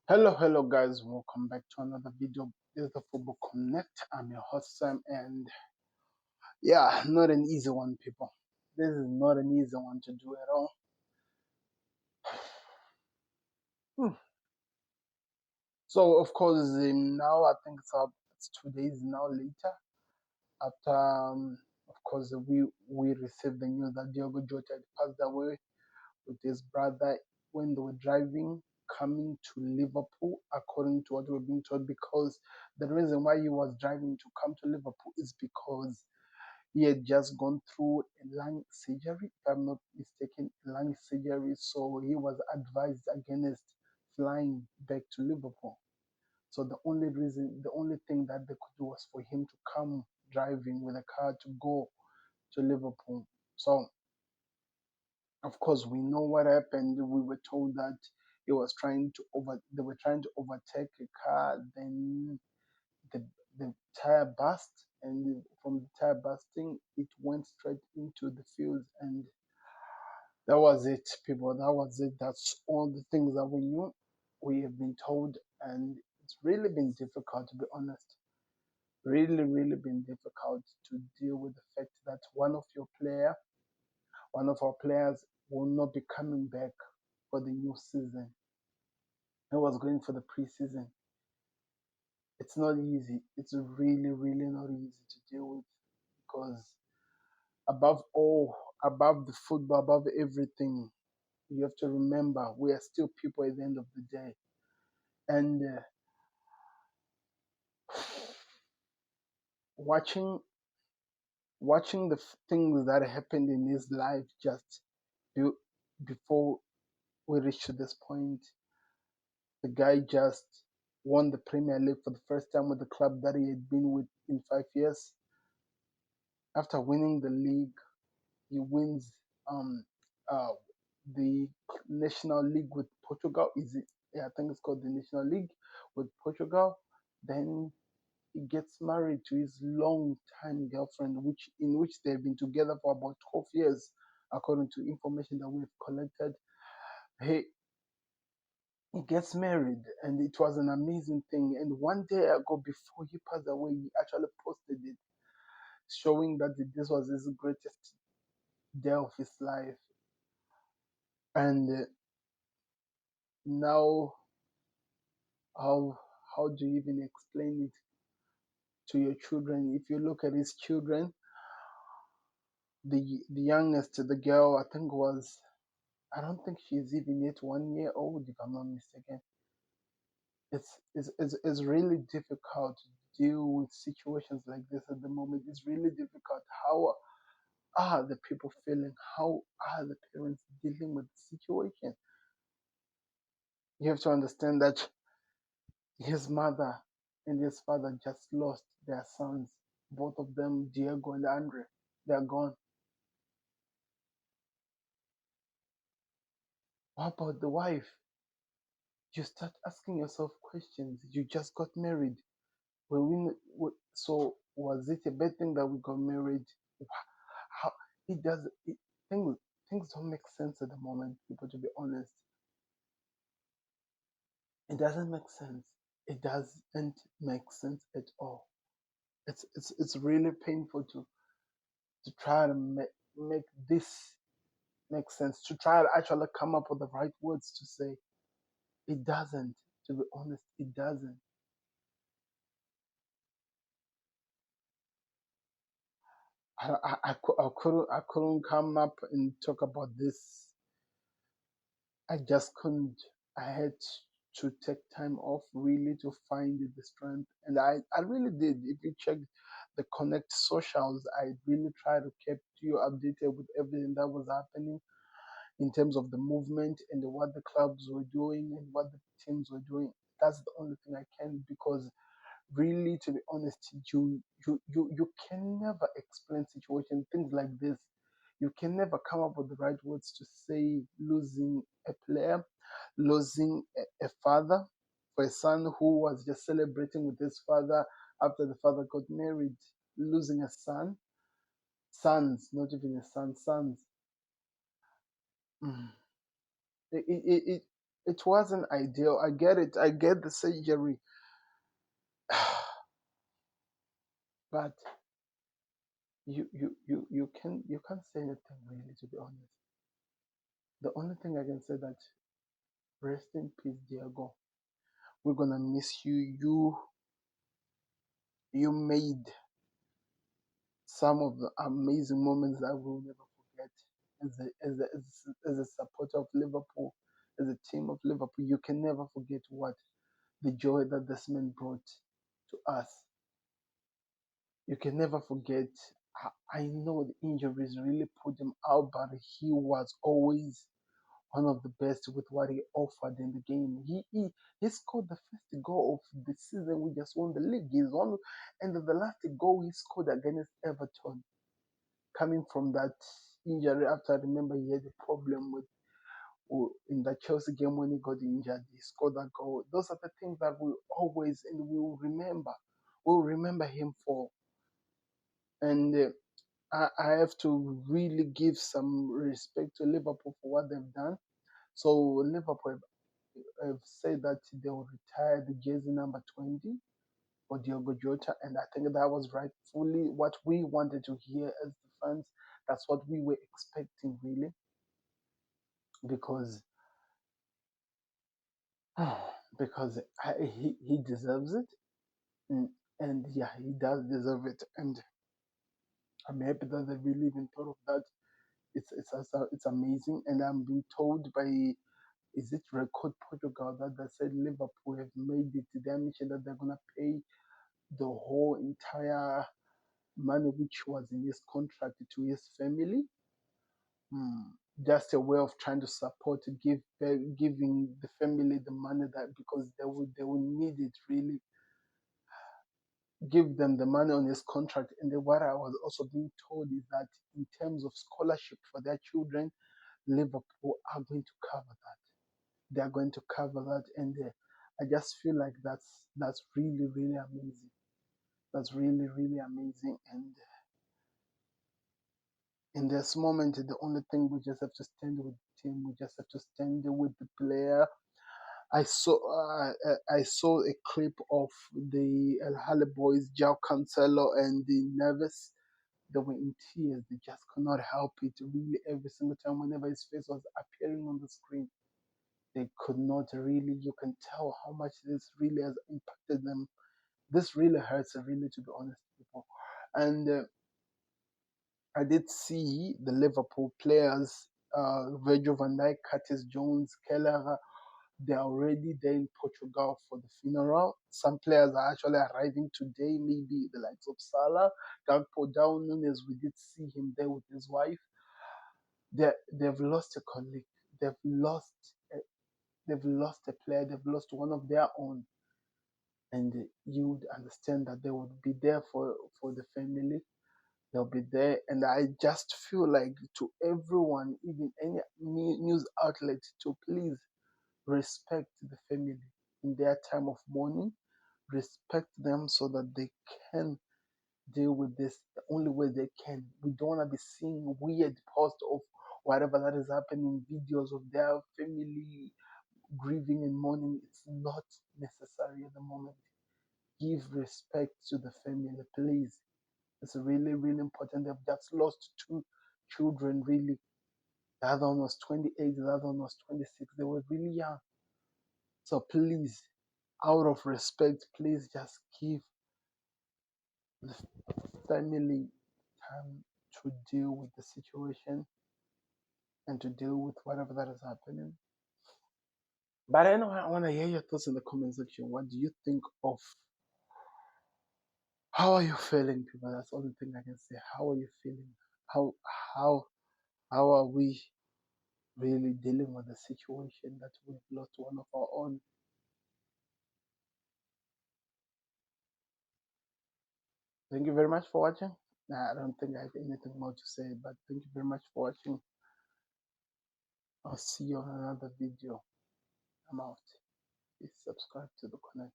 Hello, guys. Welcome back to another video. This is the Football Connect. I'm your host, Sam, and yeah, not an easy one, people. This is not an easy one to do at all. Hmm. So, of course, now I think it's 2 days now later after, of course, we received the news that Diogo Jota had passed away with his brother when they were driving coming to Liverpool, according to what we're being told, because the reason why he was driving to come to Liverpool is because he had just gone through a lung surgery, if I'm not mistaken, lung surgery. So he was advised against flying back to Liverpool. So the only thing that they could do was for him to come driving with a car to go to Liverpool. So of course, we know what happened. We were told that they were trying to overtake a car, then the the tire burst, and from the tire bursting, it went straight into the field, and that was it, people. That was it. That's all the things that we knew. We have been told, and it's really been difficult, to be honest. Really been difficult to deal with the fact that one of our players, will not be coming back for the new season. I was going for the preseason. It's not easy. It's really not easy to deal with because above all, above the football, above everything, you have to remember we are still people at the end of the day. And watching watching the things that happened in his life just be, before we reach to this point, the guy just won the Premier League for the first time with the club that he had been with in 5 years. After winning the league, he wins um uh the National League with Portugal. Is it? Yeah, I think it's called the National League with Portugal. Then he gets married to his long-time girlfriend, which they've been together for about 12 years, according to information that we've collected. He gets married, and it was an amazing thing. And one day ago, before he passed away, he actually posted it, showing that this was his greatest day of his life. And now, how how do you even explain it to your children? If you look at his children, the youngest, the girl, I think was, I don't think she's even yet 1 year old, if I'm not mistaken. It's really difficult to deal with situations like this at the moment. It's really difficult. How are the people feeling? How are the parents dealing with the situation? You have to understand that his mother and his father just lost their sons, both of them, Diego and Andre. They're gone. What about the wife? You start asking yourself questions. You just got married. So was it a bad thing that we got married? How it does it, things don't make sense at the moment, people. To be honest, it doesn't make sense. It doesn't make sense at all. It's really painful to try to make this make sense. To try to actually come up with the right words to say. It doesn't. To be honest, it doesn't. I couldn't come up and talk about this. I just couldn't. I had to take time off really to find the strength, and I really did. If you check the Connect socials, I really try to keep you updated with everything that was happening in terms of the movement and what the clubs were doing and what the teams were doing. That's the only thing I can, because really, to be honest, you can never explain situation things like this. You can never come up with the right words to say losing a player, losing a father, for a son who was just celebrating with his father after the father got married, losing a son, sons, not even a son, sons. Mm. It, it, it, it wasn't ideal. I get it. I get the surgery, but you can't say anything really, to be honest. The only thing I can say that rest in peace, Diego. We're gonna miss you. You made some of the amazing moments that we'll never forget. As a supporter of Liverpool, as a team of Liverpool, you can never forget what the joy that this man brought to us. You can never forget. I know the injuries really put him out, but he was always one of the best with what he offered in the game. He scored the first goal of the season. We just won the league. He's one, and the last goal he scored against Everton, coming from that injury. After, I remember, he had a problem with in the Chelsea game when he got injured. He scored that goal. Those are the things that we always and we will remember. We'll remember him for. And I have to really give some respect to Liverpool for what they've done. So Liverpool have said that they will retire the jersey number 20 for Diogo Jota, and I think that was rightfully what we wanted to hear as the fans. That's what we were expecting, really, because because he deserves it, and, and yeah, he does deserve it, and I'm happy that they really even thought of that. It's amazing, and I'm being told by, is it Record Portugal, that they said Liverpool have made it. They mentioned that they're gonna pay the whole entire money which was in his contract to his family. Hmm. Just a way of trying to support, giving the family the money, that because they will need it, really. Give them the money on his contract. And then what I was also being told is that in terms of scholarship for their children, Liverpool are going to cover that. They are going to cover that, and I just feel like that's really really amazing. That's really really amazing, and in this moment, the only thing, we just have to stand with the team. We just have to stand with the player. I saw a clip of the El Halle boys, João Cancelo and the Neves. They were in tears. They just could not help it. Really, every single time, whenever his face was appearing on the screen, they could not really. You can tell how much this really has impacted them. This really hurts, really, to be honest, people. And I did see the Liverpool players, Virgil van Dijk, Curtis Jones, Keller. They're already there in Portugal for the funeral. Some players are actually arriving today, maybe the likes of Salah, Gakpo, Darwin Nunes. We did see him there with his wife. They've lost a colleague. They've lost. A, they've lost a player. They've lost one of their own, and you would understand that they would be there for the family. They'll be there, and I just feel like, to everyone, even any news outlet, to please respect the family in their time of mourning. Respect them so that they can deal with this the only way they can. We don't want to be seeing weird posts of whatever that is happening, videos of their family grieving and mourning. It's not necessary at the moment. Give respect to the family, please. It's really, really important. They've just lost two children, really. The other one was 28, the other one was 26. They were really young. So please, out of respect, please just give the family time to deal with the situation and to deal with whatever that is happening. But I know I want to hear your thoughts in the comment section. What do you think of? How are you feeling, people? That's the only thing I can say. How are you feeling? How how how are we really dealing with the situation that we've lost one of our own? Thank you very much for watching. Nah, I don't think I have anything more to say, but thank you very much for watching. I'll see you on another video. I'm out. Please subscribe to the Connect.